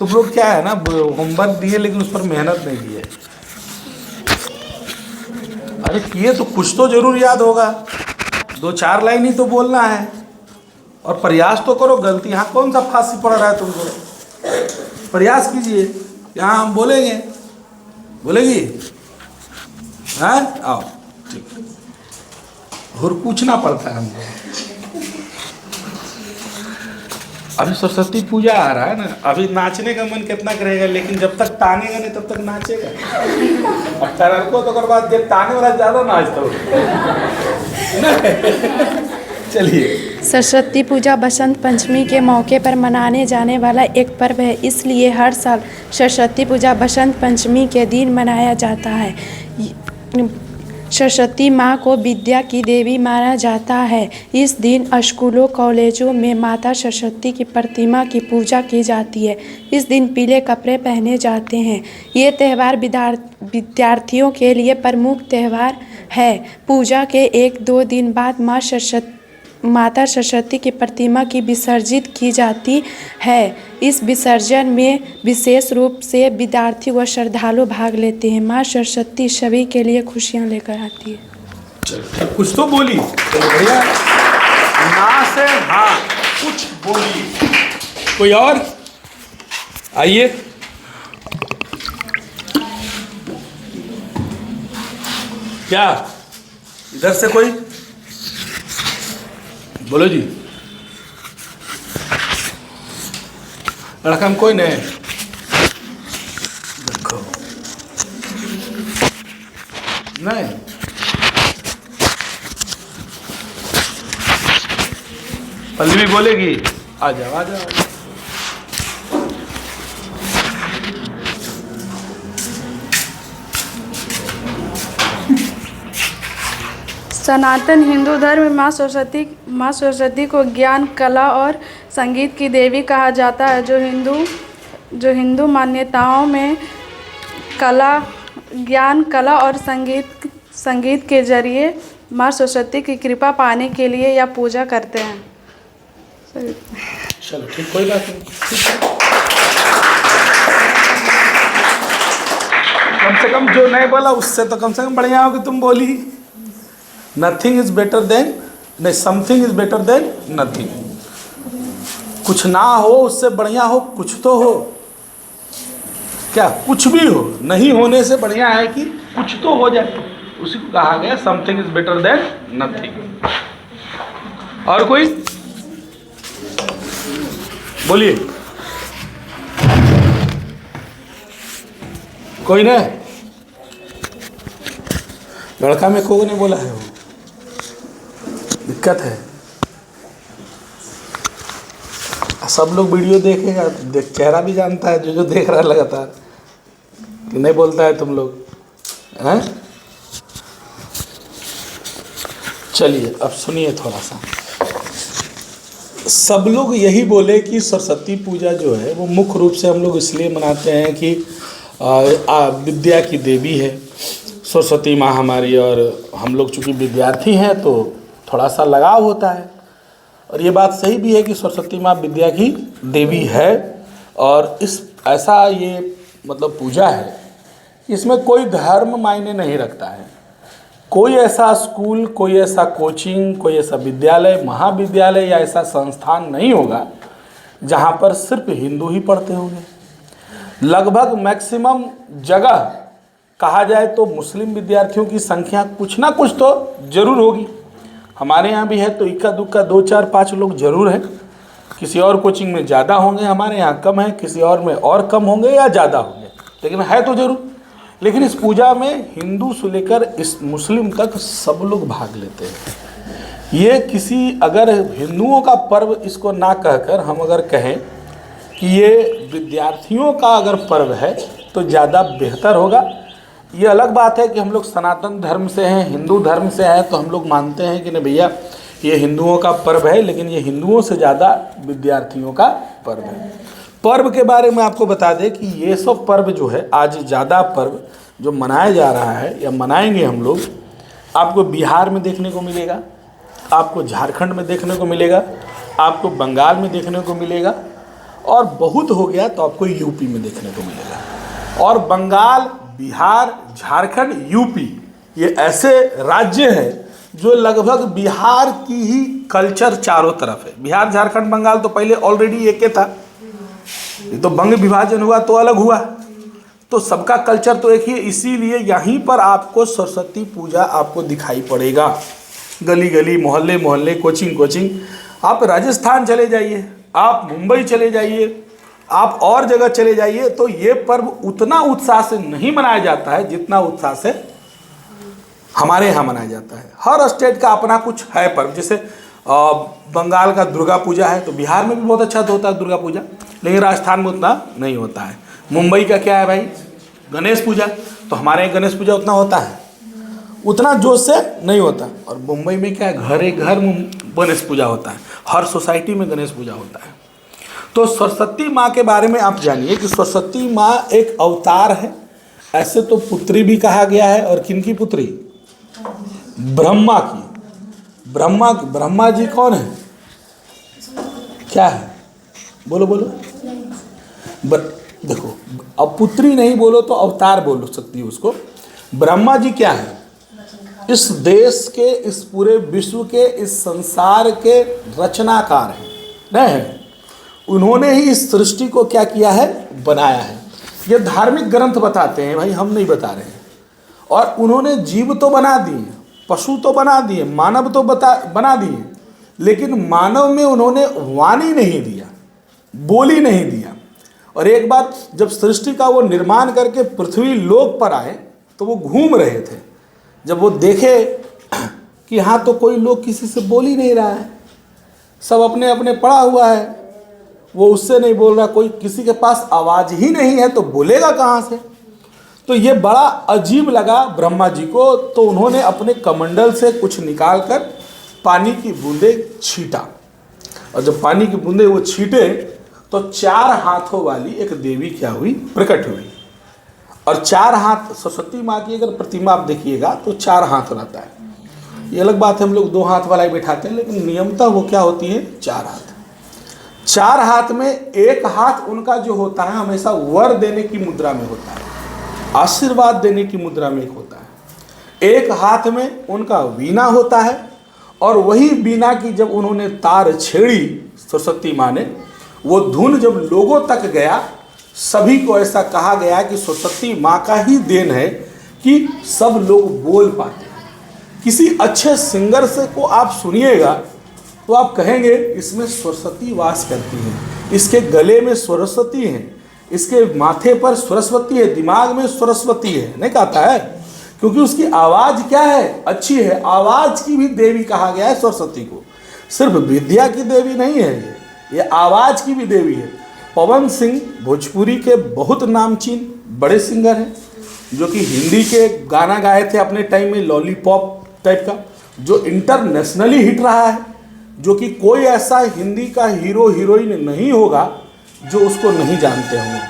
तुम लोग क्या है ना, होमवर्क दिए लेकिन उस पर मेहनत नहीं दिए। अरे किए तो कुछ तो जरूर याद होगा, 2-4 लाइन ही तो बोलना है, और प्रयास तो करो। गलती यहाँ कौन सा फांसी पड़ रहा है तुमको, प्रयास कीजिए। यहाँ हम बोलेंगे, बोलेगी हाँ आओ, ठीक। और पूछना पड़ता है हमको। अभी सरस्वती पूजा आ रहा है ना, अभी नाचने का मन कितना करेगा, लेकिन जब तक तानेगा नहीं तब तक नाचेगा। और तरह को तो बाद जब ताने वाला ज्यादा नाचता हो। चलिए। सरस्वती पूजा बसंत पंचमी के मौके पर मनाने जाने वाला एक पर्व है, इसलिए हर साल सरस्वती पूजा बसंत पंचमी के दिन मनाया जाता है। सरस्वती माँ को विद्या की देवी माना जाता है। इस दिन स्कूलों कॉलेजों में माता सरस्वती की प्रतिमा की पूजा की जाती है। इस दिन पीले कपड़े पहने जाते हैं। ये त्यौहार विद्यार्थियों के लिए प्रमुख त्यौहार है। पूजा के 1-2 दिन बाद माता सरस्वती की प्रतिमा की विसर्जित की जाती है। इस विसर्जन में विशेष रूप से विद्यार्थी व श्रद्धालु भाग लेते हैं। माँ सरस्वती सभी के लिए खुशियाँ लेकर आती है। चलो कुछ तो बोली, चलो भैया ना से हाँ कुछ बोली। कोई और आइए। क्या इधर से कोई बोलो जी। लड़का में कोई नहीं देखो, नहीं पल्लवी बोलेगी। आ जाओ आ जाओ। सनातन हिंदू धर्म में माँ सरस्वती को ज्ञान, कला और संगीत की देवी कहा जाता है। जो हिंदू मान्यताओं में ज्ञान, कला और संगीत के जरिए माँ सरस्वती की कृपा पाने के लिए यह पूजा करते हैं। चलो ठीक, कोई बात नहीं। कम से कम जो नहीं बोला उससे तो कम से कम बढ़िया हो कि तुम बोली। नथिंग इज बेटर देन, नहीं something is better than nothing. कुछ ना हो उससे बढ़िया हो कुछ तो हो। क्या कुछ भी हो, नहीं होने से बढ़िया है कि कुछ तो हो जाए। उसी को कहा गया something is better than nothing. और कोई बोलिए। कोई नहीं, लड़का में कोई नहीं बोला है, वो दिक्कत है। सब लोग वीडियो देखेगा, चेहरा भी जानता है जो देख रहा है लगातार, कि नहीं बोलता है तुम लोग हैं। चलिए अब सुनिए थोड़ा सा। सब लोग यही बोले कि सरस्वती पूजा जो है वो मुख्य रूप से हम लोग इसलिए मनाते हैं कि विद्या की देवी है सरस्वती माँ हमारी, और हम लोग चूँकि विद्यार्थी हैं तो थोड़ा सा लगाव होता है। और ये बात सही भी है कि सरस्वती माँ विद्या की देवी है, और इस ऐसा ये मतलब पूजा है, इसमें कोई धर्म मायने नहीं रखता है। कोई ऐसा स्कूल, कोई ऐसा कोचिंग, कोई ऐसा विद्यालय, महाविद्यालय या ऐसा संस्थान नहीं होगा जहाँ पर सिर्फ हिंदू ही पढ़ते होंगे। लगभग मैक्सिमम जगह कहा जाए तो मुस्लिम विद्यार्थियों की संख्या कुछ ना कुछ तो जरूर होगी। हमारे यहाँ भी है तो इक्का दुक्का 2-4-5 लोग जरूर हैं। किसी और कोचिंग में ज़्यादा होंगे, हमारे यहाँ कम है, किसी और में और कम होंगे या ज़्यादा होंगे, लेकिन है तो जरूर। लेकिन इस पूजा में हिंदू से लेकर इस मुस्लिम तक सब लोग भाग लेते हैं। ये किसी अगर हिंदुओं का पर्व इसको ना कहकर हम अगर कहें कि ये विद्यार्थियों का अगर पर्व है तो ज़्यादा बेहतर होगा। ये अलग बात है कि हम लोग सनातन धर्म से हैं, हिंदू धर्म से हैं, तो हम लोग मानते हैं कि नहीं भैया ये हिंदुओं का पर्व है, लेकिन ये हिंदुओं से ज़्यादा विद्यार्थियों का पर्व है। पर्व के बारे में आपको बता दें कि ये सब पर्व जो है, आज ज़्यादा पर्व जो मनाया जा रहा है या मनाएंगे हम लोग, आपको बिहार में देखने को मिलेगा, आपको झारखंड में देखने को मिलेगा, आपको बंगाल में देखने को मिलेगा, और बहुत हो गया तो आपको यूपी में देखने को मिलेगा। और बंगाल, बिहार, झारखंड, यूपी ये ऐसे राज्य हैं जो लगभग बिहार की ही कल्चर चारों तरफ है। बिहार, झारखंड, बंगाल तो पहले ऑलरेडी एक ही था, ये तो बंग विभाजन हुआ तो अलग हुआ, तो सबका कल्चर तो एक ही है। इसीलिए यहीं पर आपको सरस्वती पूजा आपको दिखाई पड़ेगा, गली गली, मोहल्ले मोहल्ले, कोचिंग कोचिंग। आप राजस्थान चले जाइए, आप मुंबई चले जाइए, आप और जगह चले जाइए, तो ये पर्व उतना उत्साह से नहीं मनाया जाता है जितना उत्साह से हमारे यहाँ मनाया जाता है। हर स्टेट का अपना कुछ है पर्व। जैसे बंगाल का दुर्गा पूजा है तो बिहार में भी बहुत अच्छा तो होता है दुर्गा पूजा, लेकिन राजस्थान में उतना नहीं होता है। मुंबई का क्या है भाई, गणेश पूजा, तो हमारे यहाँ गणेश पूजा उतना होता है, उतना जोश से नहीं होता। और मुंबई में क्या है, घरे घर गणेश पूजा होता है, हर सोसाइटी में गणेश पूजा होता है। तो सरस्वती माँ के बारे में आप जानिए कि सरस्वती माँ एक अवतार है। ऐसे तो पुत्री भी कहा गया है, और किनकी पुत्री, ब्रह्मा की। ब्रह्मा जी कौन है, क्या है, बोलो बोलो। देखो, अब पुत्री नहीं बोलो तो अवतार बोल सकती है उसको। ब्रह्मा जी क्या है, इस देश के, इस पूरे विश्व के, इस संसार के रचनाकार हैं, नहीं? उन्होंने ही इस सृष्टि को क्या किया है, बनाया है। ये धार्मिक ग्रंथ बताते हैं भाई, हम नहीं बता रहे हैं। और उन्होंने जीव तो बना दिए, पशु तो बना दिए, मानव तो बना दिए, लेकिन मानव में उन्होंने वाणी नहीं दिया, बोली नहीं दिया। और एक बार जब सृष्टि का वो निर्माण करके पृथ्वी लोक पर आए तो वो घूम रहे थे। जब वो देखे कि यहाँ तो कोई लोग किसी से बोल ही नहीं रहा है, सब अपने अपने पड़ा हुआ है, वो उससे नहीं बोल रहा, कोई किसी के पास आवाज़ ही नहीं है तो बोलेगा कहाँ से। तो ये बड़ा अजीब लगा ब्रह्मा जी को, तो उन्होंने अपने कमंडल से कुछ निकाल कर पानी की बूंदे छीटा, और जब पानी की बूंदे वो छीटे तो 4 हाथों वाली एक देवी क्या हुई, प्रकट हुई। और 4 हाथ, सरस्वती माँ की अगर प्रतिमा आप देखिएगा तो 4 हाथ रहता है। ये अलग बात है, हम लोग 2 हाथ वाला ही बैठाते हैं, लेकिन नियमतः वो क्या होती है, 4 हाथ। 4 हाथ में एक हाथ उनका जो होता है हमेशा वर देने की मुद्रा में होता है, आशीर्वाद देने की मुद्रा में एक होता है। एक हाथ में उनका वीणा होता है, और वही वीणा की जब उन्होंने तार छेड़ी सरस्वती माँ ने, वो धुन जब लोगों तक गया, सभी को ऐसा कहा गया कि सरस्वती माँ का ही देन है कि सब लोग बोल पाते हैं। किसी अच्छे सिंगर से को आप सुनिएगा तो आप कहेंगे इसमें सरस्वती वास करती है, इसके गले में सरस्वती है, इसके माथे पर सरस्वती है, दिमाग में सरस्वती है, नहीं कहता है, क्योंकि उसकी आवाज़ क्या है, अच्छी है। आवाज़ की भी देवी कहा गया है सरस्वती को, सिर्फ विद्या की देवी नहीं है ये आवाज़ की भी देवी है। पवन सिंह भोजपुरी के बहुत नामचीन बड़े सिंगर हैं, जो कि हिंदी के गाना गाए थे अपने टाइम में, लॉलीपॉप टाइप का, जो इंटरनेशनली हिट रहा है, जो कि कोई ऐसा हिंदी का हीरो हीरोइन नहीं होगा जो उसको नहीं जानते होंगे।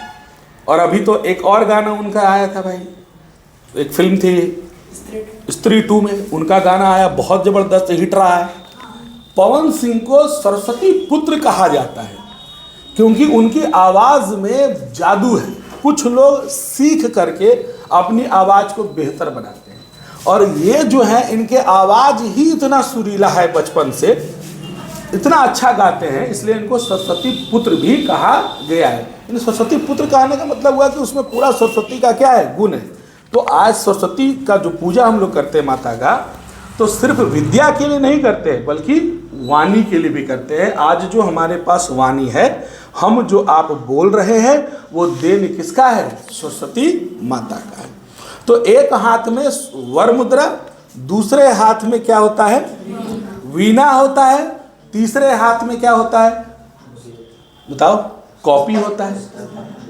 और अभी तो एक और गाना उनका आया था भाई, एक फिल्म थी स्त्री 2 में उनका गाना आया, बहुत ज़बरदस्त हिट रहा है। पवन सिंह को सरस्वती पुत्र कहा जाता है क्योंकि उनकी आवाज़ में जादू है। कुछ लोग सीख करके अपनी आवाज़ को बेहतर बनाते हैं, और ये जो है इनके आवाज़ ही इतना सुरीला है, बचपन से इतना अच्छा गाते हैं, इसलिए इनको सरस्वती पुत्र भी कहा गया है। इन सरस्वती पुत्र कहने का मतलब हुआ कि उसमें पूरा सरस्वती का क्या है, गुण है। तो आज सरस्वती का जो पूजा हम लोग करते हैं माता का, तो सिर्फ विद्या के लिए नहीं करते हैं बल्कि वाणी के लिए भी करते हैं। आज जो हमारे पास वाणी है, हम जो आप बोल रहे हैं, वो देन किसका है, सरस्वती माता का है। तो एक हाथ में वर मुद्रा, दूसरे हाथ में क्या होता है, वीणा होता है, तीसरे हाथ में क्या होता है बताओ, कॉपी होता है,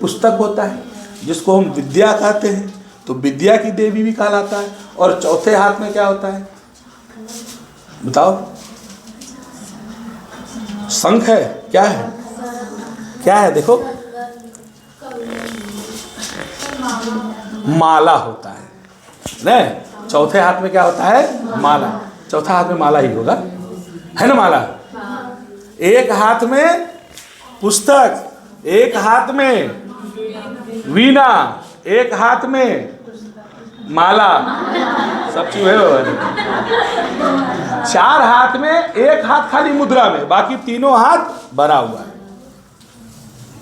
पुस्तक होता है, जिसको हम विद्या कहते हैं, तो विद्या की देवी भी कहलाता है। और चौथे हाथ में क्या होता है बताओ, शंख है, क्या है, क्या है देखो, माला होता है नहीं, चौथे हाथ में क्या होता है, माला, चौथा हाथ में माला ही होगा, है ना, माला। एक हाथ में पुस्तक, एक हाथ में वीणा, एक हाथ में माला, सब चीज है। 4 हाथ में, एक हाथ खाली मुद्रा में, बाकी तीनों हाथ भरा हुआ है।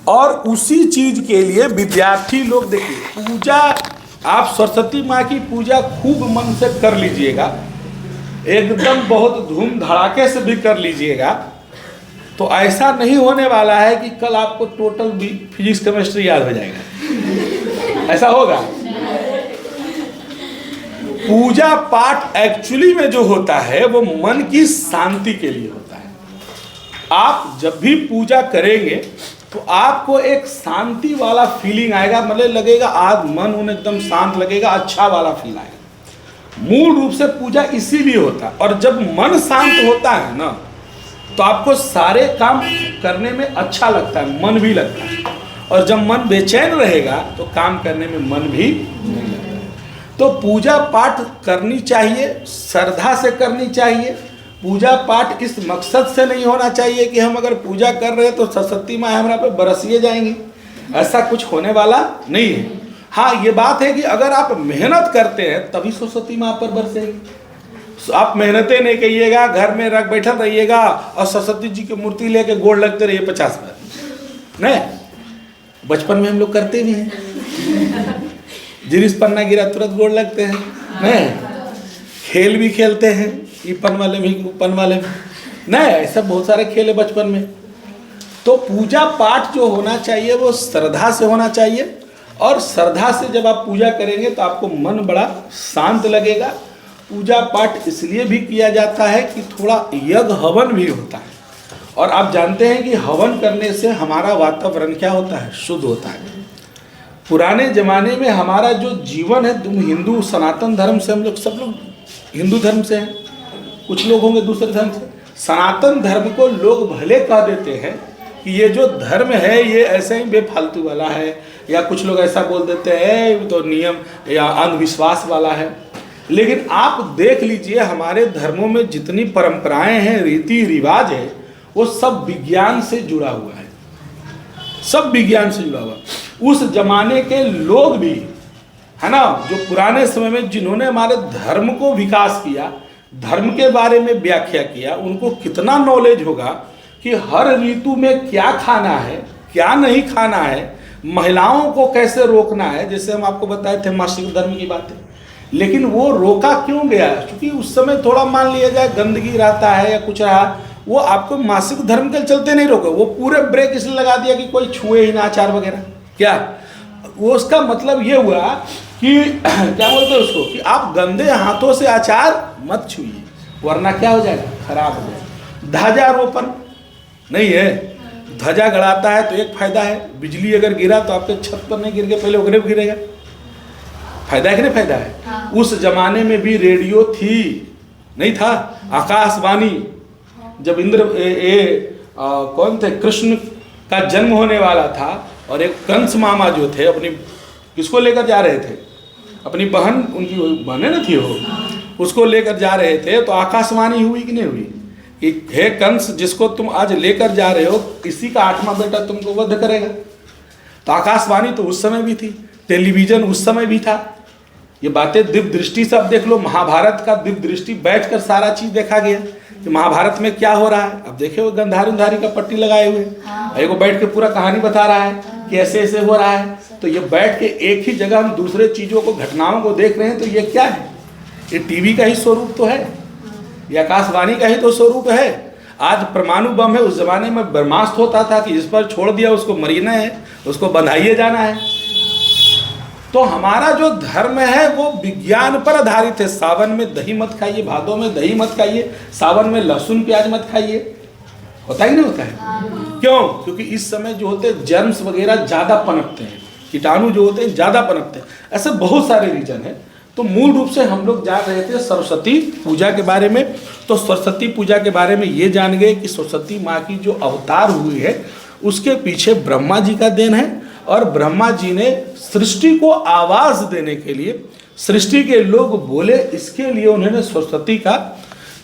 और उसी चीज के लिए विद्यार्थी लोग देखिए, पूजा आप सरस्वती माँ की पूजा खूब मन से कर लीजिएगा, एकदम बहुत धूम धड़ाके से भी कर लीजिएगा, तो ऐसा नहीं होने वाला है कि कल आपको टोटल फिजिक्स केमिस्ट्री याद हो जाएगा। ऐसा होगा? पूजा पाठ एक्चुअली में जो होता है वो मन की शांति के लिए होता है। आप जब भी पूजा करेंगे तो आपको एक शांति वाला फीलिंग आएगा, मतलब लगेगा आज मन उन एकदम शांत लगेगा, अच्छा वाला फील आएगा। मूल रूप से पूजा इसीलिए होता है। और जब मन शांत होता है ना, तो आपको सारे काम करने में अच्छा लगता है, मन भी लगता है। और जब मन बेचैन रहेगा तो काम करने में मन भी नहीं लगता है। तो पूजा पाठ करनी चाहिए, श्रद्धा से करनी चाहिए। पूजा पाठ इस मकसद से नहीं होना चाहिए कि हम अगर पूजा कर रहे हैं तो सरस्वती माँ हमारा पे बरसिए जाएंगी, ऐसा कुछ होने वाला नहीं है। हाँ, ये बात है कि अगर आप मेहनत करते हैं तभी सरस्वती माँ पर बरसेगी। आप मेहनतें नहीं करिएगा, घर में रख बैठा रहिएगा और सरस्वती जी की मूर्ति लेके गोड़ लगते रहिए 50 बार, नहीं। बचपन में हम लोग करते भी हैं, जिनिस पन्ना गिरा तुरंत गोड़ लगते हैं, नहीं। खेल भी खेलते हैं, ईपन वाले भी ऊपन वाले भी, नहीं, ऐसा बहुत सारे खेल है बचपन में। तो पूजा पाठ जो होना चाहिए वो श्रद्धा से होना चाहिए। और श्रद्धा से जब आप पूजा करेंगे तो आपको मन बड़ा शांत लगेगा। पूजा पाठ इसलिए भी किया जाता है कि थोड़ा यज्ञ हवन भी होता है। और आप जानते हैं कि हवन करने से हमारा वातावरण क्या होता है? शुद्ध होता है। पुराने ज़माने में हमारा जो जीवन है, तुम हिंदू सनातन धर्म से, हम लोग सब लोग हिंदू धर्म से हैं, कुछ लोग होंगे दूसरे धर्म से। सनातन धर्म को लोग भले कह देते हैं कि ये जो धर्म है ये ऐसे ही बेफालतू वाला है, या कुछ लोग ऐसा बोल देते हैं तो नियम या अंधविश्वास वाला है। लेकिन आप देख लीजिए, हमारे धर्मों में जितनी परंपराएं हैं, रीति रिवाज है, वो सब विज्ञान से जुड़ा हुआ है, सब विज्ञान से जुड़ा हुआ। उस जमाने के लोग भी है ना, जो पुराने समय में जिन्होंने हमारे धर्म को विकास किया, धर्म के बारे में व्याख्या किया, उनको कितना नॉलेज होगा कि हर ऋतु में क्या खाना है, क्या नहीं खाना है, महिलाओं को कैसे रोकना है। जैसे हम आपको बताए थे मासिक धर्म की बातें, लेकिन वो रोका क्यों गया? क्योंकि उस समय थोड़ा मान लिया जाए गंदगी रहता है या कुछ रहा, वो आपको मासिक धर्म के चलते नहीं रोका, वो पूरे ब्रेक इसलिए लगा दिया कि कोई छुए ही ना आचार वगैरह। क्या वो उसका मतलब ये हुआ कि क्या बोलते हैं उसको, कि आप गंदे हाथों से आचार मत छुइए, वरना क्या हो जाएगा? खराब हो जाएगा। ध्वजारोपण नहीं है, ध्वजा गड़ाता है तो एक फायदा है, बिजली अगर गिरा तो आपके छत पर नहीं गिर के पहले उगरे गिरेगा, फायदा है कि नहीं फायदा है? हाँ। उस जमाने में भी रेडियो थी नहीं था, आकाशवाणी। जब कौन थे, कृष्ण का जन्म होने वाला था और एक कंस मामा जो थे अपनी किसको लेकर जा रहे थे, अपनी बहन, उनकी बहनें न थी वो, उसको लेकर जा रहे थे, तो आकाशवाणी हुई कि नहीं हुई कि हे कंस, जिसको तुम आज लेकर जा रहे हो इसी का 8वां बेटा तुमको वध करेगा। तो आकाशवाणी तो उस समय भी थी, टेलीविजन उस समय भी था। ये बातें दिव्य दृष्टि से अब देख लो, महाभारत का दिव्य दृष्टि बैठकर सारा चीज देखा गया कि महाभारत में क्या हो रहा है। अब देखे वो गंधारी का पट्टी लगाए हुए, एक वो बैठ के पूरा कहानी बता रहा है कि ऐसे ऐसे हो रहा है। तो ये बैठ के एक ही जगह हम दूसरे चीजों को, घटनाओं को देख रहे हैं, तो ये क्या है? ये टीवी का ही स्वरूप तो है, ये आकाशवाणी का ही तो स्वरूप है। आज परमाणु बम है, उस जमाने में ब्रह्मास्त्र होता था कि जिस पर छोड़ दिया उसको मरना है, उसको बंधाइए जाना है। तो हमारा जो धर्म है वो विज्ञान पर आधारित है। सावन में दही मत खाइए, भादों में दही मत खाइए, सावन में लहसुन प्याज मत खाइए, होता ही नहीं होता है। क्यों? क्योंकि इस समय जो होते हैं जर्म्स वगैरह ज़्यादा पनपते हैं, कीटाणु जो होते हैं ज़्यादा पनपते हैं। ऐसे बहुत सारे रीजन है। तो मूल रूप से हम लोग जान रहे थे सरस्वती पूजा के बारे में। तो सरस्वती पूजा के बारे में ये जान गए कि सरस्वती माँ की जो अवतार हुई है उसके पीछे ब्रह्मा जी का देन है। और ब्रह्मा जी ने सृष्टि को आवाज़ देने के लिए, सृष्टि के लोग बोले, इसके लिए उन्होंने सरस्वती का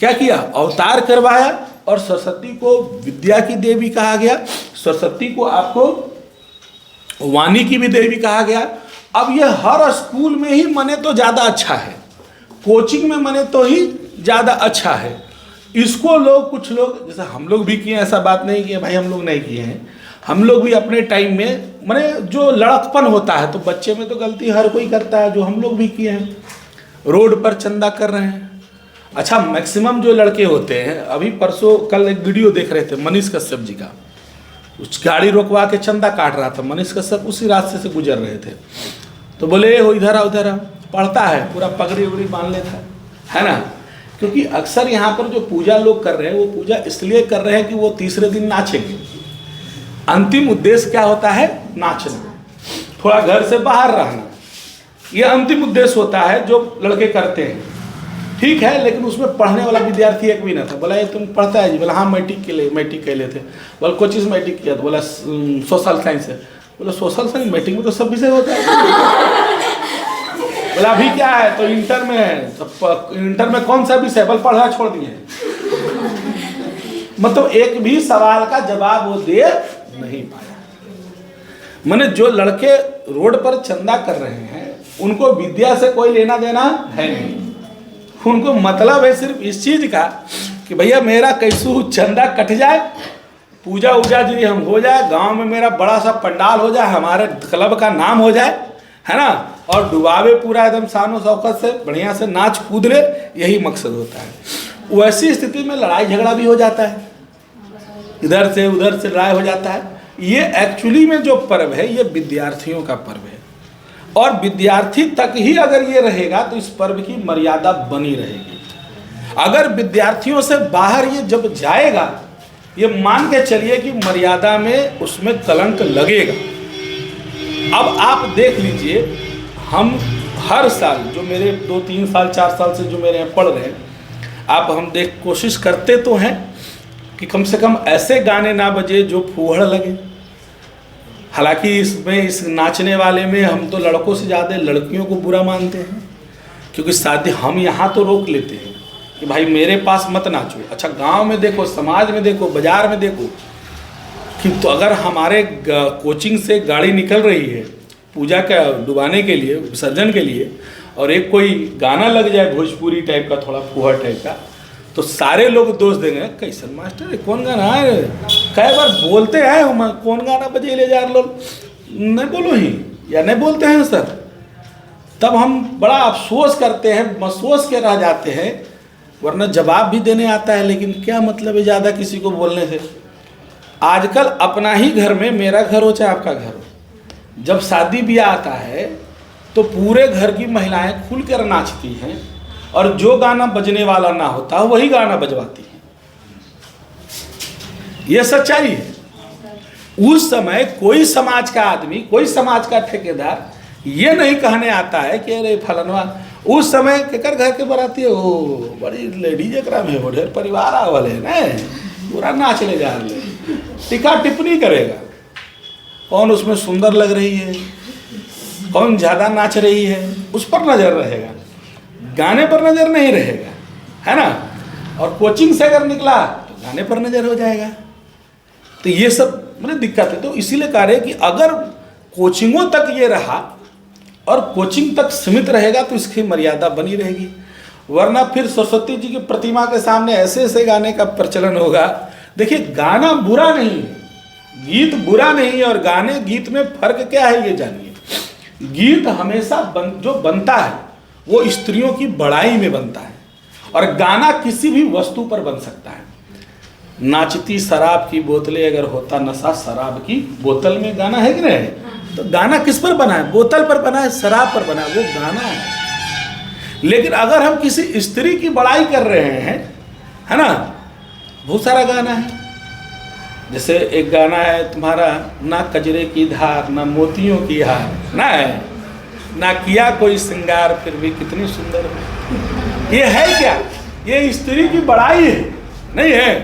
क्या किया? अवतार करवाया। और सरस्वती को विद्या की देवी कहा गया। सरस्वती को आपको वाणी की भी देवी कहा गया। अब ये हर स्कूल में ही मने तो ज़्यादा अच्छा है, कोचिंग में मने तो ही ज़्यादा अच्छा है। इसको लोग, कुछ लोग, जैसे हम लोग भी किए, ऐसा बात नहीं कि भाई हम लोग नहीं किए हैं, हम लोग भी अपने टाइम में माने जो लड़कपन होता है तो बच्चे में तो गलती हर कोई करता है, जो हम लोग भी किए हैं, रोड पर चंदा कर रहे हैं। अच्छा, मैक्सिमम जो लड़के होते हैं, अभी परसों कल एक वीडियो देख रहे थे मनीष कश्यप जी का, उस गाड़ी रोकवा के चंदा काट रहा था, मनीष कश्यप उसी रास्ते से गुजर रहे थे, तो बोले हो इधर आ उधर आ, पढ़ता है, पूरा पगड़ी उगड़ी बांध लेता है ना। क्योंकि अक्सर यहाँ पर जो पूजा लोग कर रहे हैं वो पूजा इसलिए कर रहे हैं कि वो तीसरे दिन नाचेंगे। अंतिम उद्देश्य क्या होता है? नाचना, थोड़ा घर से बाहर रहना, ये अंतिम उद्देश्य होता है जो लड़के करते हैं। ठीक है, लेकिन उसमें पढ़ने वाला विद्यार्थी एक भी ना था। बोला ये तुम पढ़ता है जी? बोला हाँ मैट्रिक के लिए, मैट्रिक के लिए थे। बोला कोई चीज़ मैट्रिक किया? तो बोला सोशल साइंस है। बोला सोशल साइंस, मैट्रिक में तो सब विषय होता है। बोला अभी क्या है? तो इंटर में है। तो इंटर में कौन सा विषय? बोल पढ़ा छोड़ दिए। मतलब एक भी सवाल का जवाब वो दे नहीं पाया। माने जो लड़के रोड पर चंदा कर रहे हैं उनको विद्या से कोई लेना देना है नहीं, उनको मतलब है सिर्फ इस चीज का कि भैया मेरा कैसू चंदा कट जाए, पूजा उजा जी हम हो जाए, गांव में मेरा बड़ा सा पंडाल हो जाए, हमारे क्लब का नाम हो जाए, है ना, और डुबावे पूरा एकदम शानो शौकत से बढ़िया से नाच कूद ले, यही मकसद होता है। वैसी स्थिति में लड़ाई झगड़ा भी हो जाता है, इधर से उधर से लड़ाई हो जाता है। ये एक्चुअली में जो पर्व है ये विद्यार्थियों का पर्व है, और विद्यार्थी तक ही अगर ये रहेगा तो इस पर्व की मर्यादा बनी रहेगी। अगर विद्यार्थियों से बाहर ये जब जाएगा, ये मान के चलिए कि मर्यादा में उसमें कलंक लगेगा। अब आप देख लीजिए, हम हर साल जो मेरे 2-3 साल 4 साल से जो मेरे यहाँ पढ़ रहे हैं, आप हम देख कोशिश करते तो हैं कि कम से कम ऐसे गाने ना बजे जो फूहड़ लगे। हालांकि इसमें इस नाचने वाले में हम तो लड़कों से ज़्यादा लड़कियों को बुरा मानते हैं, क्योंकि शादी हम यहाँ तो रोक लेते हैं कि भाई मेरे पास मत नाचो। अच्छा, गांव में देखो, समाज में देखो, बाजार में देखो कि तो अगर हमारे कोचिंग से गाड़ी निकल रही है पूजा का डुबाने के लिए, विसर्जन के लिए, और एक कोई गाना लग जाए भोजपुरी टाइप का, थोड़ा फुहड़ टाइप का, तो सारे लोग दोष देंगे, कैसन मास्टर कौन गाना है, कई बार बोलते हैं हम कौन गाना बजे ले जा लोग, नहीं बोलो ही या नहीं बोलते हैं सर। तब हम बड़ा अफसोस करते हैं, महसूस के रह जाते हैं, वरना जवाब भी देने आता है, लेकिन क्या मतलब है ज़्यादा किसी को बोलने से। आजकल अपना ही घर में, मेरा घर हो चाहे आपका घर हो, जब शादी ब्याह आता है तो पूरे घर की महिलाएं खुलकर नाचती हैं, और जो गाना बजने वाला ना होता वही गाना बजवाती हैं। यह सच्चाई है। उस समय कोई समाज का आदमी, कोई समाज का ठेकेदार ये नहीं कहने आता है कि अरे फलनवा, उस समय केकर घर के बराती है, ओ बड़ी लेडीज एकरा में हो, ढेर परिवार आवल है ना, पूरा नाच ले जा रहे, टिका टिप्पणी करेगा, कौन उसमें सुंदर लग रही है, कौन ज़्यादा नाच रही है, उस पर नज़र रहेगा, गाने पर नज़र नहीं रहेगा, है ना। और कोचिंग से अगर निकला तो गाने पर नज़र हो जाएगा। तो ये सब मतलब दिक्कत है। तो इसीलिए कह रहे हैं कि अगर कोचिंगों तक ये रहा और कोचिंग तक सीमित रहेगा तो इसकी मर्यादा बनी रहेगी, वरना फिर सरस्वती जी की प्रतिमा के सामने ऐसे ऐसे गाने का प्रचलन होगा। देखिए, गाना बुरा नहीं है, गीत बुरा नहीं है, और गाने गीत में फर्क क्या है ये जानिए। गीत हमेशा जो बनता है वो स्त्रियों की बड़ाई में बनता है, और गाना किसी भी वस्तु पर बन सकता है। नाचती शराब की बोतलें अगर होता नशा शराब की बोतल में, गाना है कि नहीं? तो गाना किस पर बना है? बोतल पर बना है, शराब पर बना है, वो गाना है। लेकिन अगर हम किसी स्त्री की बड़ाई कर रहे हैं, है ना, बहुत सारा गाना है। जैसे एक गाना है तुम्हारा, ना कजरे की धार ना मोतियों की हार, ना है ना किया कोई श्रृंगार फिर भी कितनी सुंदर है। ये है क्या? ये स्त्री की बड़ाई है? नहीं है,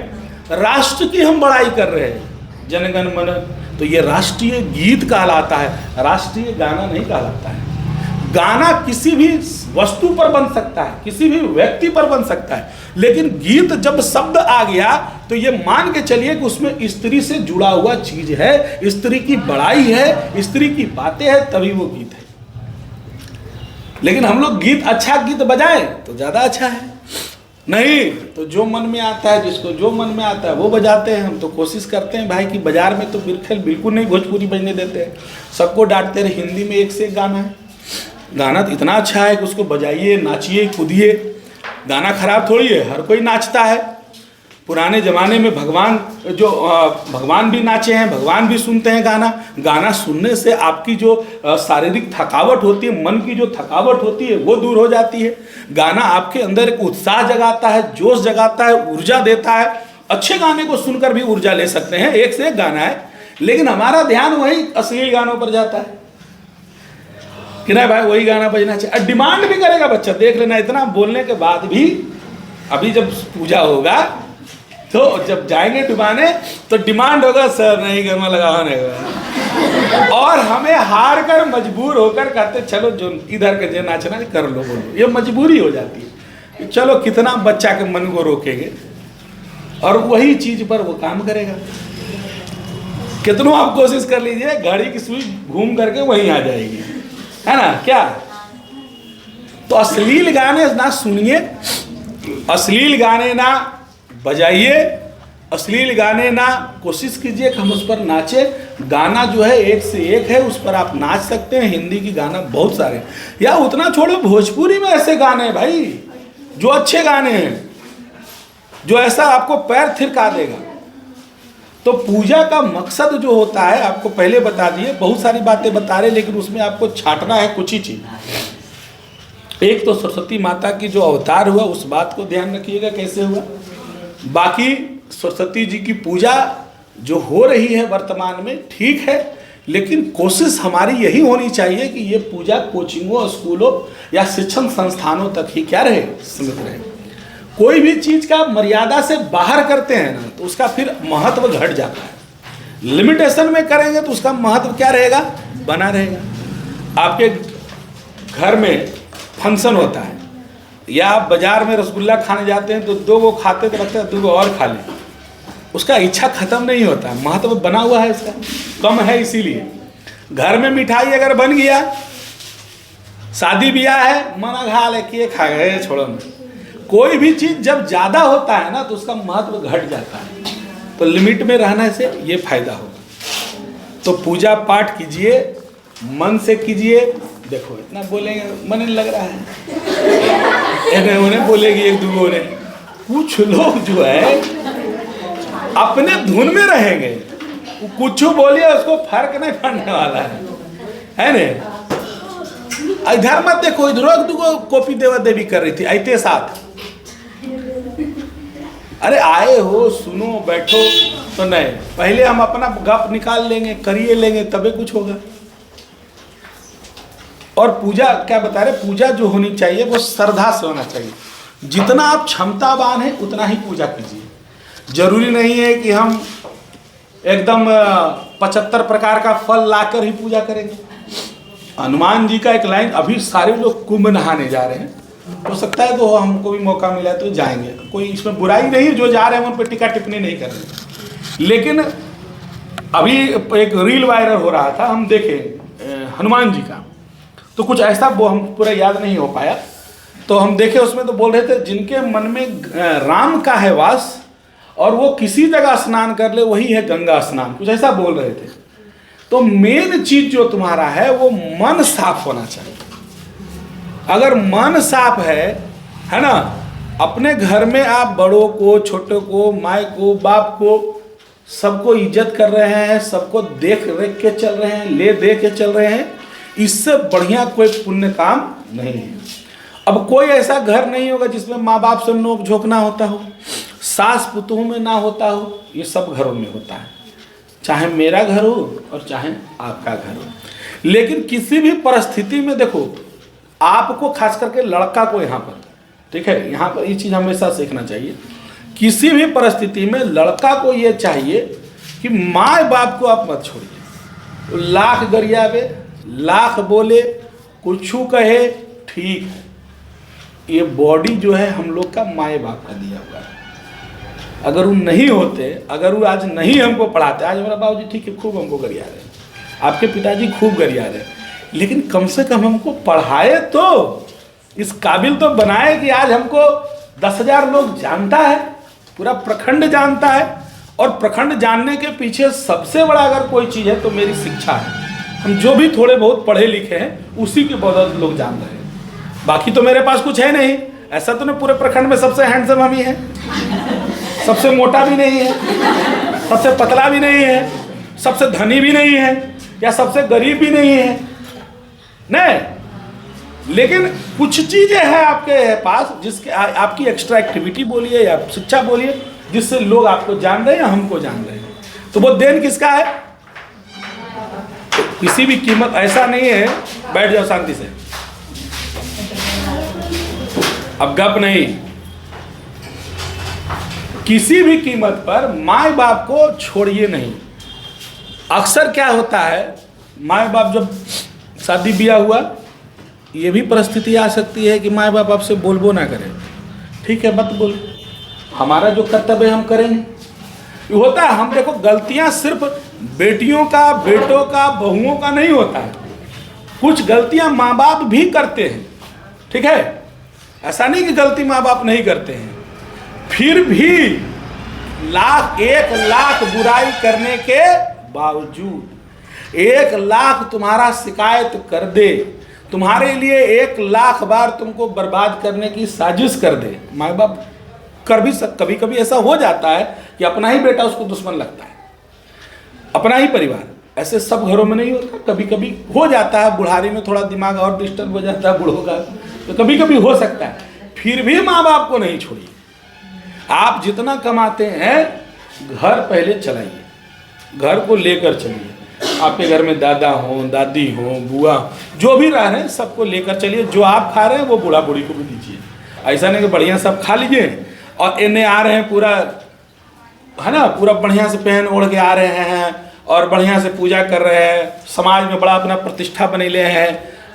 राष्ट्र की हम बड़ाई कर रहे हैं। जनगण मन, तो ये राष्ट्रीय गीत कहलाता है, राष्ट्रीय गाना नहीं कहलाता है। गाना किसी भी वस्तु पर बन सकता है, किसी भी व्यक्ति पर बन सकता है, लेकिन गीत जब शब्द आ गया तो ये मान के चलिए कि उसमें स्त्री से जुड़ा हुआ चीज है, स्त्री की बड़ाई है, स्त्री की बातें हैं, तभी वो गीत है। लेकिन हम लोग गीत, अच्छा गीत बजाएं तो ज्यादा अच्छा है, नहीं तो जो मन में आता है, जिसको जो मन में आता है वो बजाते हैं। हम तो कोशिश करते हैं भाई कि बाजार में तो बिल्कुल नहीं भोजपुरी बजने देते हैं, सबको डांटते रहे। हिंदी में एक से एक गाना है, गाना तो इतना अच्छा है कि उसको बजाइए, नाचिए, कूदिए। गाना खराब थोड़ी है, हर कोई नाचता है। पुराने ज़माने में भगवान भी नाचे हैं, भगवान भी सुनते हैं गाना। गाना सुनने से आपकी जो शारीरिक थकावट होती है, मन की जो थकावट होती है वो दूर हो जाती है। गाना आपके अंदर एक उत्साह जगाता है, जोश जगाता है, ऊर्जा देता है। अच्छे गाने को सुनकर भी ऊर्जा ले सकते हैं, एक से एक गाना है, लेकिन हमारा ध्यान वही अश्लील गानों पर जाता है कि नहीं भाई वही गाना बजना चाहिए। डिमांड भी करेगा बच्चा, देख लेना। इतना बोलने के बाद भी अभी जब पूजा होगा तो जब जाएंगे डुबाने तो डिमांड होगा, सर नहीं गरमा लगा होने का, और हमें हार कर मजबूर होकर कहते चलो जो इधर के जो नाचना कर लो, बोलो। ये मजबूरी हो जाती है। चलो कितना बच्चा के मन को रोकेंगे, और वही चीज पर वो काम करेगा। कितनों आप कोशिश कर लीजिए, घड़ी की सुई घूम करके वहीं आ जाएगी, है ना क्या? तो अश्लील गाने ना सुनिए, अश्लील गाने ना बजाइए, अश्लील गाने ना कोशिश कीजिए कि हम उस पर नाचे। गाना जो है एक से एक है, उस पर आप नाच सकते हैं। हिंदी की गाना बहुत सारे, या उतना छोड़ो, भोजपुरी में ऐसे गाने हैं भाई जो अच्छे गाने हैं, जो ऐसा आपको पैर थिरका देगा। तो पूजा का मकसद जो होता है, आपको पहले बता दिए, बहुत सारी बातें बता रहे, लेकिन उसमें आपको छांटना है कुछ ही चीज। एक तो सरस्वती माता की जो अवतार हुआ उस बात को ध्यान रखिएगा कैसे हुआ। बाकी सरस्वती जी की पूजा जो हो रही है वर्तमान में ठीक है, लेकिन कोशिश हमारी यही होनी चाहिए कि ये पूजा कोचिंगों, स्कूलों या शिक्षण संस्थानों तक ही क्या रहे, सीमित रहे। कोई भी चीज का मर्यादा से बाहर करते हैं ना तो उसका फिर महत्व घट जाता है। लिमिटेशन में करेंगे तो उसका महत्व क्या रहेगा, बना रहेगा। आपके घर में फंक्शन होता है, या आप बाजार में रसगुल्ला खाने जाते हैं तो 2 को खाते तो लगता है 2 को और खा लें, उसका इच्छा खत्म नहीं होता, महत्व बना हुआ है, इसका कम है। इसीलिए घर में मिठाई अगर बन गया, शादी ब्याह है, मना खा ले किए खा गए, छोड़ो ना। कोई भी चीज जब ज्यादा होता है ना तो उसका महत्व घट जाता है। तो लिमिट में रहने से ये फायदा होगा। तो पूजा पाठ कीजिए, मन से कीजिए। देखो इतना बोलेंगे मन नहीं लग रहा है, उन्हें बोलेगी 1-2 ने। कुछ लोग जो है अपने धुन में रहेंगे, कुछ बोलिए उसको फर्क नहीं पड़ने वाला है ना। इधर मत देखो, इधर 2 कॉपी देवा देवी कर रही थी ऐते साथ। अरे आए हो, सुनो, बैठो, तो नहीं, पहले हम अपना गप निकाल लेंगे, करिए लेंगे, तभी कुछ होगा। और पूजा क्या बता रहे, पूजा जो होनी चाहिए वो श्रद्धा से होना चाहिए। जितना आप क्षमतावान है उतना ही पूजा कीजिए। जरूरी नहीं है कि हम एकदम 75 प्रकार का फल लाकर ही पूजा करेंगे। हनुमान जी का एक लाइन, अभी सारे लोग कुंभ नहाने जा रहे हैं, हो सकता है तो हमको भी मौका मिला तो जाएंगे, कोई इसमें बुराई नहीं, जो जा रहे हैं उन पर टीका टिप्पणी नहीं कर रहे। लेकिन अभी एक रील वायरल हो रहा था, हम देखे हनुमान जी का, तो कुछ ऐसा वो हम पूरा याद नहीं हो पाया, तो हम देखे उसमें तो बोल रहे थे जिनके मन में राम का है वास और वो किसी जगह स्नान कर ले वही है गंगा स्नान, कुछ ऐसा बोल रहे थे। तो मेन चीज जो तुम्हारा है वो मन साफ होना चाहिए। अगर मन साफ है ना, अपने घर में आप बड़ों को, छोटों को, माँ को, बाप को, सबको इज्जत कर रहे हैं, सबको देख रेख के चल रहे हैं, ले दे के चल रहे हैं, इससे बढ़िया कोई पुण्य काम नहीं है। अब कोई ऐसा घर नहीं होगा जिसमें माँ बाप से नोक झोंक ना होता हो, सास पुतों में ना होता हो, ये सब घरों में होता है, चाहे मेरा घर हो और चाहे आपका घर हो। लेकिन किसी भी परिस्थिति में देखो, आपको खास करके लड़का को यहाँ पर, ठीक है, यहाँ पर ये चीज़ हमेशा सीखना चाहिए। किसी भी परिस्थिति में लड़का को ये चाहिए कि माँ बाप को आप मत छोड़िए। लाख गरियावे, लाख बोले, कुछ कहे ठीक है, ये बॉडी जो है हम लोग का माए बाप का दिया हुआ है। अगर वो नहीं होते, अगर वो आज नहीं हमको पढ़ाते, आज हमारा बाबूजी ठीक है खूब हमको गरिया रहे, आपके पिताजी खूब गरिया रहे, लेकिन कम से कम हमको पढ़ाए तो, इस काबिल तो बनाए कि आज हमको 10,000 लोग जानता है, पूरा प्रखंड जानता है। और प्रखंड जानने के पीछे सबसे बड़ा अगर कोई चीज़ है तो मेरी शिक्षा है। हम जो भी थोड़े बहुत पढ़े लिखे हैं उसी के बदौलत लोग जान रहे हैं, बाकी तो मेरे पास कुछ है नहीं। ऐसा तो नहीं पूरे प्रखंड में सबसे हैंडसम हम ही है, सबसे मोटा भी नहीं है, सबसे पतला भी नहीं है, सबसे धनी भी नहीं है, या सबसे गरीब भी नहीं है, नहीं। लेकिन कुछ चीजें हैं आपके पास जिसके आपकी एक्स्ट्रा एक्टिविटी बोलिए या शिक्षा बोलिए, जिससे लोग आपको जान रहे हैं, हमको जान रहे हैं। तो वो देन किसका है? तो किसी भी कीमत, ऐसा नहीं है बैठ जाओ शांति से, अब गप नहीं, किसी भी कीमत पर माँ बाप को छोड़िए नहीं। अक्सर क्या होता है, माँ बाप जब शादी ब्याह हुआ, ये भी परिस्थिति आ सकती है कि माँ बाप आपसे बोलबो ना करें, ठीक है मत बोल, हमारा जो कर्तव्य हम करेंगे। ये होता है, हम देखो गलतियां सिर्फ बेटियों का, बेटों का, बहुओं का नहीं होता है, कुछ गलतियां माँ बाप भी करते हैं, ठीक है। ऐसा नहीं कि गलती माँ बाप नहीं करते हैं, फिर भी 1,00,000 बुराई करने के बावजूद 1,00,000 तुम्हारा शिकायत कर दे, तुम्हारे लिए 1,00,000 बार तुमको बर्बाद करने की साजिश कर दे, माँ बाप कर भी कभी कभी ऐसा हो जाता है कि अपना ही बेटा उसको दुश्मन लगता है, अपना ही परिवार। ऐसे सब घरों में नहीं होता, कभी कभी हो जाता है, बुढ़ारी में थोड़ा दिमाग और डिस्टर्ब हो जाता है बूढ़ों का, तो कभी कभी हो सकता है। फिर भी माँ बाप को नहीं छोड़िए। आप जितना कमाते हैं घर पहले चलाइए, घर को लेकर चलिए। आपके घर में दादा हो, दादी हो, बुआ जो भी रह रहे हैं सबको लेकर चलिए। जो आप खा रहे हैं वो बूढ़ा बूढ़ी को भी दीजिए। ऐसा नहीं कि बढ़िया सब खा लीजिए और इन्हें आ रहे हैं पूरा, है ना, पूरा बढ़िया से पहन ओढ़ के आ रहे हैं और बढ़िया से पूजा कर रहे हैं, समाज में बड़ा अपना प्रतिष्ठा बने ले हैं,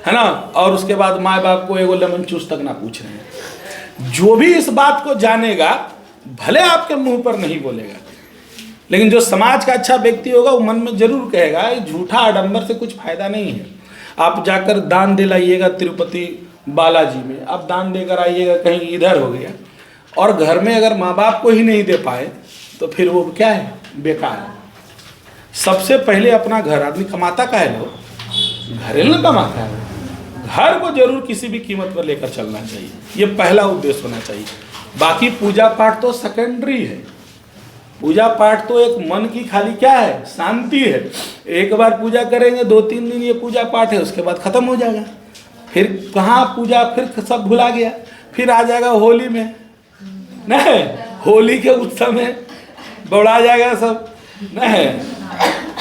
है ना, और उसके बाद माँ बाप को एगो लेमन चूस तक ना पूछ रहे हैं। जो भी इस बात को जानेगा भले आपके मुंह पर नहीं बोलेगा, लेकिन जो समाज का अच्छा व्यक्ति होगा वो मन में जरूर कहेगा झूठा आडंबर से कुछ फायदा नहीं है। आप जाकर दान दिलाइएगा तिरुपति बालाजी में, आप दान देकर आइएगा कहीं इधर हो गया, और घर में अगर माँ बाप को ही नहीं दे पाए तो फिर वो क्या है, बेकार है। सबसे पहले अपना घर, आदमी कमाता का है, लोग घरेलू कमाता है, घर को जरूर किसी भी कीमत पर लेकर चलना चाहिए, ये पहला उद्देश्य होना चाहिए। बाकी पूजा पाठ तो सेकेंडरी है, पूजा पाठ तो एक मन की खाली क्या है, शांति है। एक बार पूजा करेंगे 2-3 दिन ये पूजा पाठ है, उसके बाद खत्म हो जाएगा, फिर कहाँ पूजा, फिर सब भुला गया, फिर आ जाएगा होली में, नहीं होली के उत्सव में बौड़ा जाएगा सब, नहीं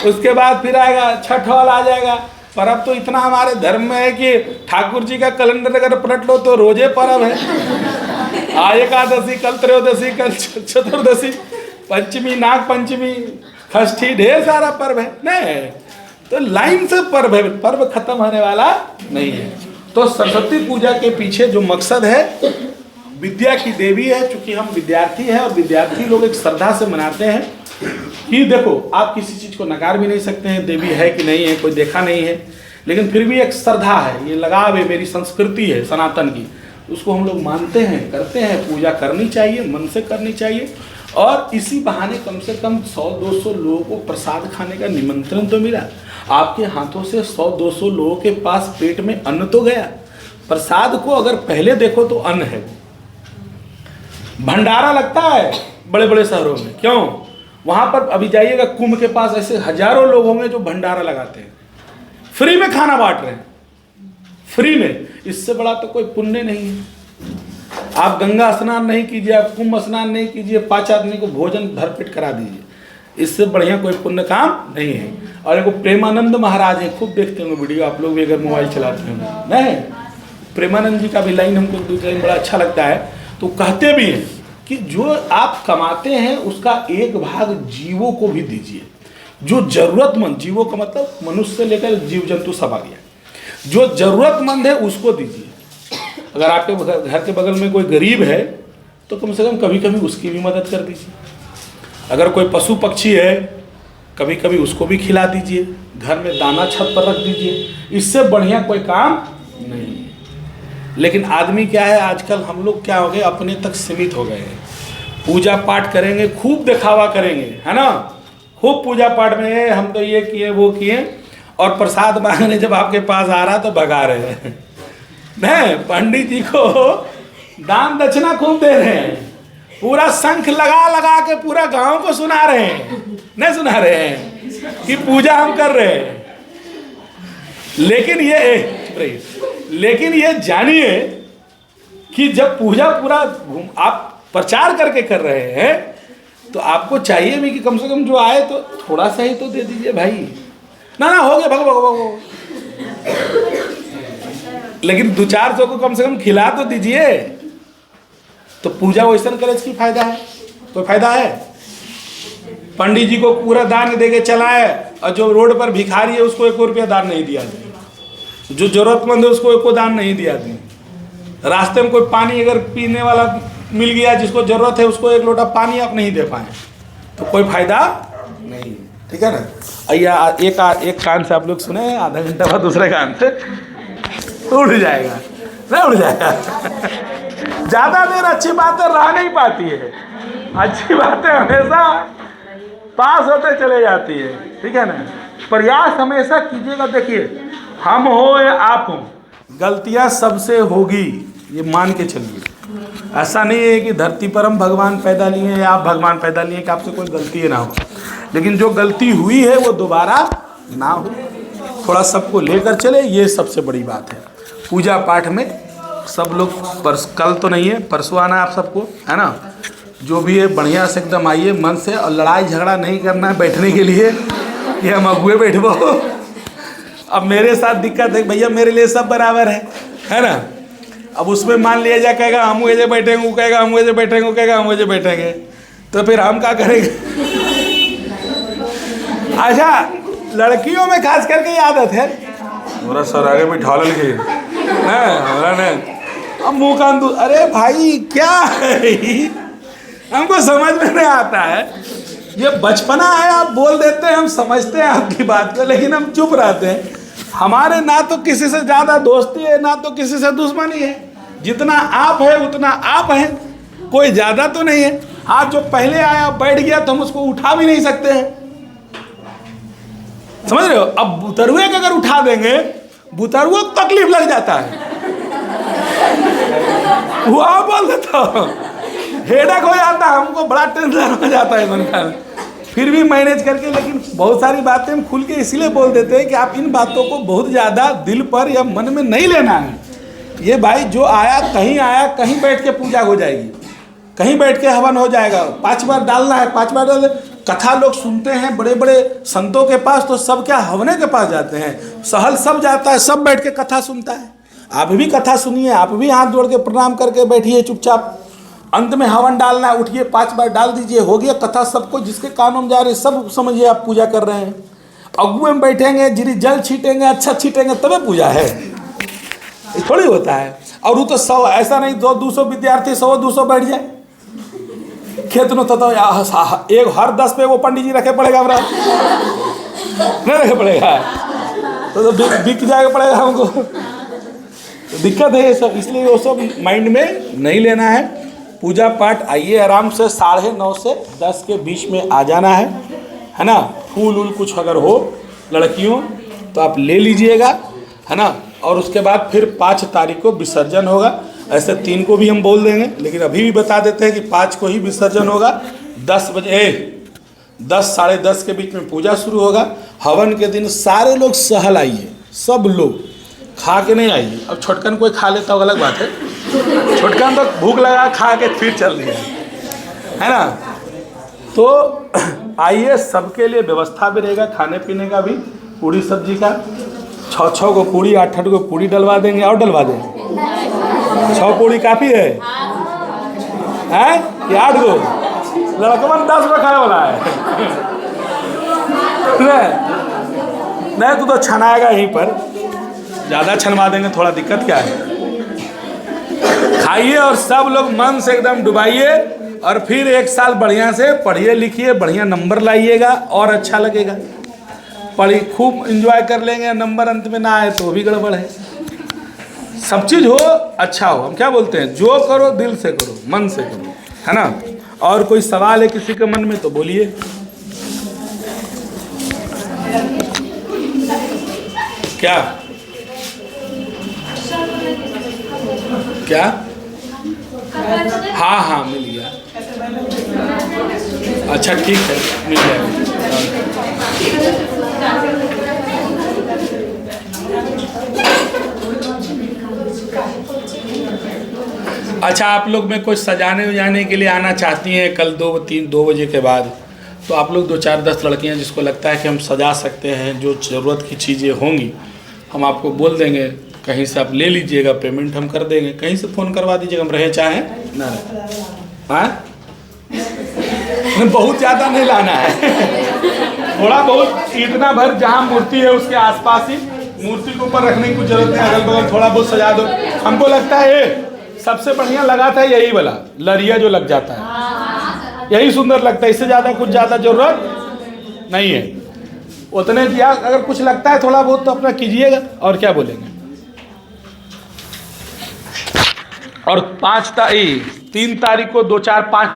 उसके बाद फिर आएगा छठ वाला आ जाएगा। पर्व तो इतना हमारे धर्म में है कि ठाकुर जी का कैलेंडर अगर पलट लो तो रोजे पर्व है। आज एकादशी, कल त्रयोदशी, कल चतुर्दशी, पंचमी, नाग पंचमी, षष्ठी, ढेर सारा पर्व है, नहीं तो लाइन से पर्व है, पर्व खत्म होने वाला नहीं है। तो सरस्वती पूजा के पीछे जो मकसद है, विद्या की देवी है, चूंकि हम विद्यार्थी हैं और विद्यार्थी लोग एक श्रद्धा से मनाते हैं कि देखो आप किसी चीज़ को नकार भी नहीं सकते हैं, देवी है कि नहीं है कोई देखा नहीं है, लेकिन फिर भी एक श्रद्धा है, ये लगाव है, मेरी संस्कृति है सनातन की, उसको हम लोग मानते हैं, करते हैं। पूजा करनी चाहिए, मन से करनी चाहिए, और इसी बहाने कम से कम 100-200 लोगों को प्रसाद खाने का निमंत्रण तो मिला। आपके हाथों से 100-200 लोगों के पास पेट में अन्न तो गया। प्रसाद को अगर पहले देखो तो अन्न है। भंडारा लगता है बड़े बड़े शहरों में, क्यों? वहाँ पर अभी जाइएगा कुंभ के पास, ऐसे हजारों लोग होंगे जो भंडारा लगाते हैं, फ्री में खाना बांट रहे हैं, फ्री में। इससे बड़ा तो कोई पुण्य नहीं है। आप गंगा स्नान नहीं कीजिए, आप कुंभ स्नान नहीं कीजिए, 5 आदमी को भोजन भरपेट करा दीजिए, इससे बढ़िया कोई पुण्य काम नहीं है। और एक प्रेमानंद महाराज हैं, खूब देखते होंगे वीडियो, आप लोग भी अगर मोबाइल चलाते होंगे, नहीं प्रेमानंद जी का भी लाइन हमको दूसरा बड़ा अच्छा लगता है। तो कहते भी हैं कि जो आप कमाते हैं उसका एक भाग जीवों को भी दीजिए, जो जरूरतमंद, जीवों का मतलब मनुष्य से लेकर जीव जंतु सब आ गया, जो ज़रूरतमंद है उसको दीजिए। अगर आपके घर के बगल में कोई गरीब है तो कम से कम कभी कभी उसकी भी मदद कर दीजिए। अगर कोई पशु पक्षी है कभी कभी उसको भी खिला दीजिए, घर में दाना छत पर रख दीजिए, इससे बढ़िया कोई काम नहीं है। लेकिन आदमी क्या है, आजकल हम लोग क्या हो गए, अपने तक सीमित हो गए हैं। पूजा पाठ करेंगे, खूब दिखावा करेंगे, है ना, खूब पूजा पाठ में हम तो ये किए वो किए, और प्रसाद मांगने जब आपके पास आ रहा तो भगा रहे हैं। नहीं, पंडित जी को दान दक्षिणा खूब दे रहे हैं, पूरा शंख लगा लगा के पूरा गांव को सुना रहे हैं, नहीं सुना रहे हैं कि पूजा हम कर रहे हैं। लेकिन ये जानिए कि जब पूजा पूरा आप प्रचार करके कर रहे हैं तो आपको चाहिए भी कि कम से कम जो आए तो थोड़ा सा ही तो दे दीजिए भाई। ना हो गया भगो, लेकिन 200-400 को कम से कम खिला तो दीजिए। तो पूजा वैसा करे की फायदा है? कोई फायदा है? पंडित जी को पूरा दान दे के चलाए और जो रोड पर भिखारी है उसको 1 रुपया दान नहीं दिया जाए, जो जरूरतमंद है उसको 1 दान नहीं दिया जाए, रास्ते में कोई पानी अगर पीने वाला मिल गया जिसको जरूरत है उसको 1 लोटा पानी आप नहीं दे पाए तो कोई फायदा नहीं। ठीक है ना? एक कान से आप लोग सुने, आधा घंटा बाद दूसरे कान से उड़ जाएगा, नहीं उड़ जाएगा। ज़्यादा देर अच्छी बातें रह नहीं पाती है, अच्छी बातें हमेशा पास होते चले जाती है। ठीक है ना? प्रयास हमेशा कीजिएगा। देखिए, हम हो या आप हो, गलतियां सबसे होगी, ये मान के चलिए। ऐसा नहीं है कि धरती पर हम भगवान पैदा लिए हैं या आप भगवान पैदा लिए कि आपसे कोई गलती ना हो, लेकिन जो गलती हुई है वो दोबारा ना हो, थोड़ा सबको लेकर चले, ये सबसे बड़ी बात है। पूजा पाठ में सब लोग कल तो नहीं है, परसों आना है आप सबको, है ना? जो भी है बढ़िया से एकदम आइए मन से, और लड़ाई झगड़ा नहीं करना है बैठने के लिए कि हम अगुए बैठबो। अब मेरे साथ दिक्कत है भैया, मेरे लिए सब बराबर है ना? अब उसमें मान लिया जाए कहेगा हम वैसे बैठेंगे, वो कहेगा हम वैसे बैठेंगे, वो कहेगा हम वैसे बैठेंगे, तो फिर हम क्या करेंगे? अच्छा, लड़कियों में खास करके आदत है, मेरा सर आगे बिठा लेंगे हमारा ने अब मुँह कान दू, अरे भाई क्या है, हमको समझ में नहीं आता है। ये बचपना है, आप बोल देते हैं, हम समझते हैं आपकी बात को, लेकिन हम चुप रहते हैं। हमारे ना तो किसी से ज़्यादा दोस्ती है, ना तो किसी से दुश्मनी है। जितना आप है उतना आप हैं, कोई ज़्यादा तो नहीं है। हाँ, जो पहले आया बैठ गया तो हम उसको उठा भी नहीं सकते हैं, समझ रहे हो? अब बुतरुए को अगर उठा देंगे, बुतरुए को तकलीफ लग जाता है, वो आप बोल देता हूँ, हेडेक हो जाता है, हमको बड़ा टेंशन हो जाता है मन का। फिर भी मैनेज करके, लेकिन बहुत सारी बातें हम खुल के इसलिए बोल देते हैं कि आप इन बातों को बहुत ज़्यादा दिल पर या मन में नहीं लेना है। ये भाई जो आया, कहीं बैठ के पूजा हो जाएगी, कहीं बैठ के हवन हो जाएगा, 5 बार डालना है, 5 बार डाल। कथा लोग सुनते हैं बड़े बड़े संतों के पास, तो सब क्या हवने के पास जाते हैं, सहल सब जाता है, सब बैठ के कथा सुनता है। आप भी कथा सुनिए, आप भी हाथ जोड़ के प्रणाम करके बैठिए चुपचाप। अंत में हवन डालना है, उठिए 5 बार डाल दीजिए, हो गया कथा। सबको जिसके कानों में जा रहे सब समझिए आप पूजा कर रहे हैं। अगुए में बैठेंगे, जिरी जल छीटेंगे, अच्छा छीटेंगे, तबे पूजा है, थोड़ी होता है। और वो तो 100, ऐसा नहीं 200 विद्यार्थी 100-200 बैठ जाए खेत में, तो एक हर 10 पे वो पंडित जी रखे पड़ेगा, हमरा नहीं रखे पड़ेगा, तो बिक जाएगा पड़ेगा हमको, तो दिक्कत है ये सब। इसलिए वो सब माइंड में नहीं लेना है। पूजा पाठ आइए आराम से, 9:30 से 10 के बीच में आ जाना है ना? फूल वूल कुछ अगर हो लड़कियों तो आप ले लीजिएगा, है ना? और उसके बाद फिर 5 तारीख को विसर्जन होगा। ऐसे 3 को भी हम बोल देंगे, लेकिन अभी भी बता देते हैं कि 5 को ही विसर्जन होगा। 10 बजे 10 साढ़े 10 के बीच में पूजा शुरू होगा। हवन के दिन सारे लोग सहल आइए, सब लोग खा के नहीं आइए। अब छोटकन कोई खा लेता हो अलग बात है, छोटकन तो भूख लगा खा के फिर चल दिया, है ना? तो आइए, सबके लिए व्यवस्था भी रहेगा, खाने पीने का भी, पूड़ी सब्जी का। 6 को पूड़ी, 8 को पूड़ी डलवा देंगे, और डलवा देंगे। 6 पूड़ी काफ़ी है कि 8 को? लड़कवन 10 को खाने वाला है। नहीं तो छनाएगा यहीं पर, ज़्यादा छनवा देंगे, थोड़ा दिक्कत क्या है। खाइए और सब लोग मन से एकदम डुबाइए और फिर 1 साल बढ़िया से पढ़िए लिखिए, बढ़िया नंबर लाइएगा और अच्छा लगेगा। पढ़ी खूब एंजॉय कर लेंगे, नंबर अंत में ना आए तो भी गड़बड़ है। सब चीज़ हो अच्छा हो, हम क्या बोलते हैं, जो करो दिल से करो, मन से करो, है ना। और कोई सवाल है किसी के मन में तो बोलिए। क्या क्या? हाँ हाँ मिल गया। अच्छा ठीक है, मिल जाएगा। अच्छा, आप लोग में कुछ सजाने उजाने के लिए आना चाहती हैं कल 2 बजे के बाद, तो आप लोग 2 4 10 लड़कियां जिसको लगता है कि हम सजा सकते हैं, जो ज़रूरत की चीज़ें होंगी हम आपको बोल देंगे, कहीं से आप ले लीजिएगा, पेमेंट हम कर देंगे, कहीं से फ़ोन करवा दीजिएगा, हम रहे चाहें ना रहे। हाँ बहुत ज़्यादा नहीं लाना है, थोड़ा बहुत, इतना भर जहाँ मूर्ति है उसके आसपास ही, मूर्ति के ऊपर रखने की कुछ जरूरत नहीं, अगल बगल थोड़ा बहुत सजा दो। हमको लगता है ये सबसे बढ़िया लगा था यही वाला लरिया जो लग जाता है, यही सुंदर लगता है, इससे ज़्यादा कुछ ज़्यादा जरूरत नहीं है। उतने दिया, अगर कुछ लगता है थोड़ा बहुत तो अपना कीजिएगा, और क्या बोलेंगे। और 3 तारीख को 2 4 5